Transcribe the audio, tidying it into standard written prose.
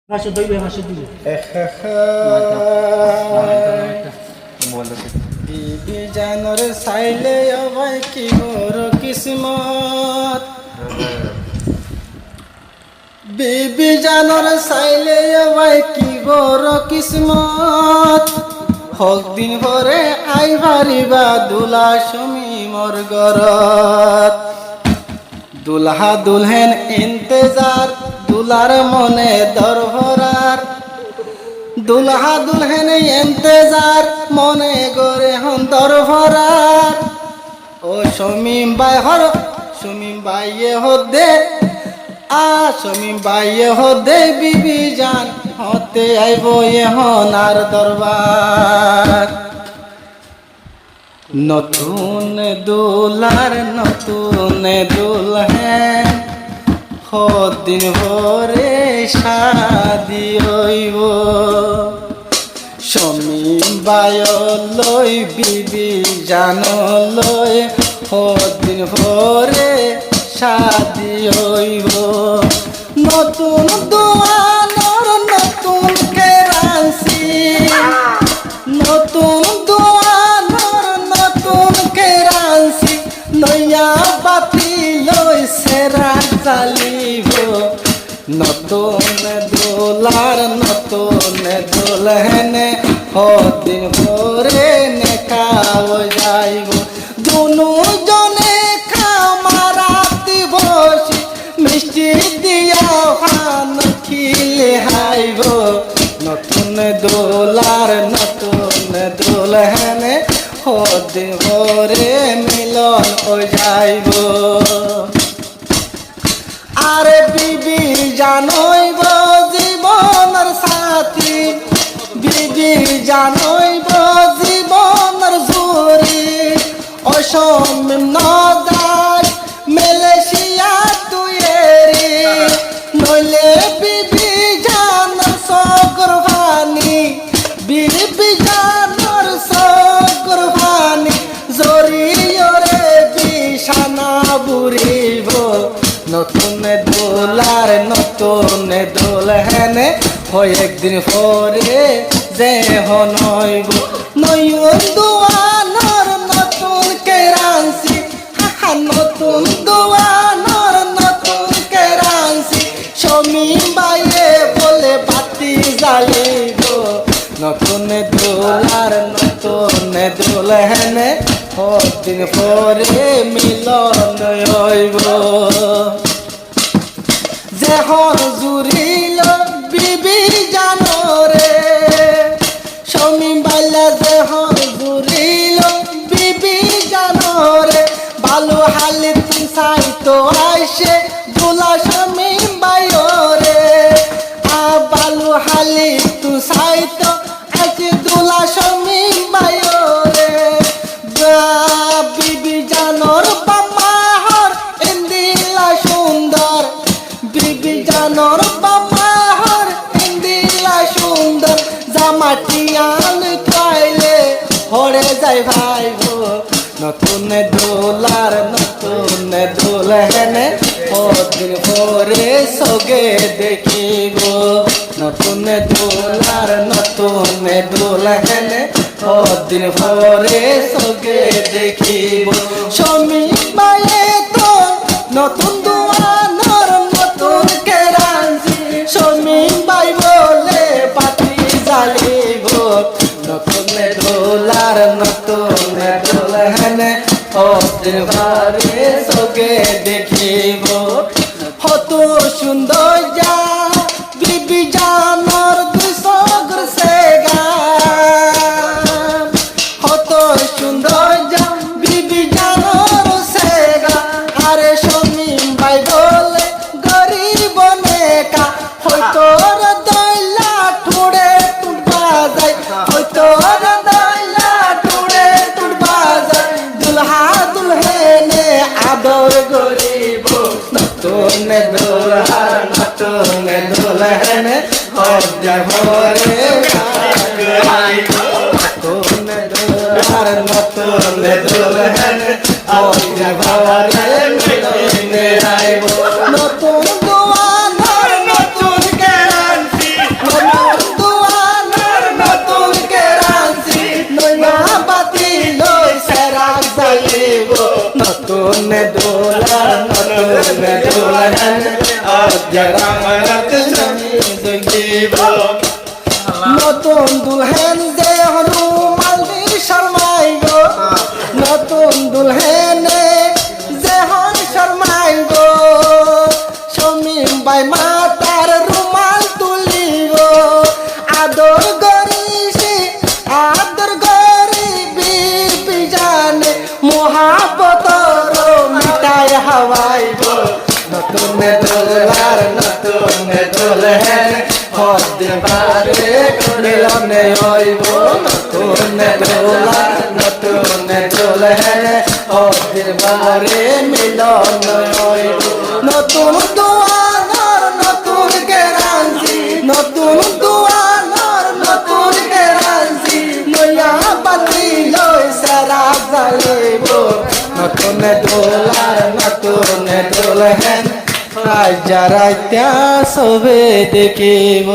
Masuk dulu ya, masuk dulu. বিবি জানর সাইলে ভাই কি মোর কিসমত বিবি জানর সাইলে ভাই কি মোর কিসমত হক দিন ভরে আই ভারিবা দুলা সুমি মোর গরত দুলহা দুলহেন ইন্তেজার দুলার মনে দরভরার দুলহা দুলহেন ইন্তেজার মনে গরে হন দরভরার ও শমিম বাইয়ে হদে শমিম বাইয়ে হদে বিবি জান হতে আইব এহনার দরবার নতুন দুলার নতুন দুলহেন দিন ভরে শাদি হইব শমিম বায় লই বিবি জান লই দিন ভরে শাদি হইব নতুন দুয়ানোর নতুন কেরাসি নতুন নয়া বাতি লই সেরা চালিব নতুন দোলার নতুন দোলহেনে দিন ভরে নেখাও যাইব দুনু জনে খামারাতি বসি মিষ্টি দিয়া হান খিলে হাইব নতুন দোলার নতুন দোলহেনে দিন ভরে মিলন ও যাইব আরে বিবি জানইব জীবনের সাথী বিবি জানইব জীবনের জুরি অসমিম ন যায় মালয়েশিয়া তুইরি নইলে বিবি জানর সগর ভানি বিবি জানর সগর ভানি জরিয়রে বিছানা বুড়িব নতুন দোলার নতুন দোলহেনে হয় একদিন পরে যে হনইব নয়ন দুয়ানোর নতুন কেরাসি নতুন দুয়ানোর নতুন কেরাসি শমিম বাইয়ে বলে বাতি জ্বালিব নতুন দোলার নতুন দোলহেনে দিন পরে মিলন হইব যেহন জুরিল বিবি জানরে শমিম বাইলা যেহন জুরিল বিবি জানরে ভালো হালে তুই সাইতো আইসে দুলা শমিম বাইরে ভালো হালে তুই সাইতো আইসে দুলা শমিম বাইরে বিবি জানর বামাহর ইন্দিলা সুন্দর বিবি জানর বামাহর ইন্দিলা সুন্দর জামাটিয়ান খাইলে হরে যাই ভাইব নতুন দোলার নতুন দোলহেনে দিন ভরে সগে দেখিব নতুন দোলার নতুন দোলহেনে দিন ভরে সগে দেখিব শমিম বাইয়ে তো নতুন দুয়ানোর নতুন কেরাসি শমিম বাই বলে বাতি জ্বালিব নতুন দোলার নতুন দোলহেনে দিন ভরে সগে দেখিব হত সুন্দর যা বিবি জানর দুই সগর সেগা হত সুন্দর যা বিবি জানর সেগা আরে শমিম বাই বলে গরিব নেকা হয়তো দইলা টুড়ে টুটবা যায় হয়তো দইলা টুড়ে টুটবা যায় দুলহা দুলহেনে আদর গরিব নতুন দোলার নতুন দোলহেনে দিন ভরে নতুন দোলার নতুন দোলহেনে দিন ভরে মিলন আইব নতুন দোয়ানোর নতুন কেরাসি রাঙারাত স্বামী দেখিব নতুন দুলহেন যে রুমাল শর্মাইব নতুন দুলহেনে যে হন শর্মাইব সমীম বাই মাতার রুমাল তুলিব আদর গরিসি আদর গরিবি বিজানে মহাবতর মিটাই হাওয়াইব নতুন দোলার নতুন দোলহেন হদ্দে পারে মিলনে হইব নতুন দোলার নতুন দোলহেন হদ্দে পারে মিলন হইব নতুন দুয়ার নতুন কেরাঞ্চি নতুন দুয়ার নতুন কেরাঞ্চি নয়া বাতি লই সারা জ্বালিব নতুন দোলার নতুন দোলহেন আজ যারা সবে দেখিব।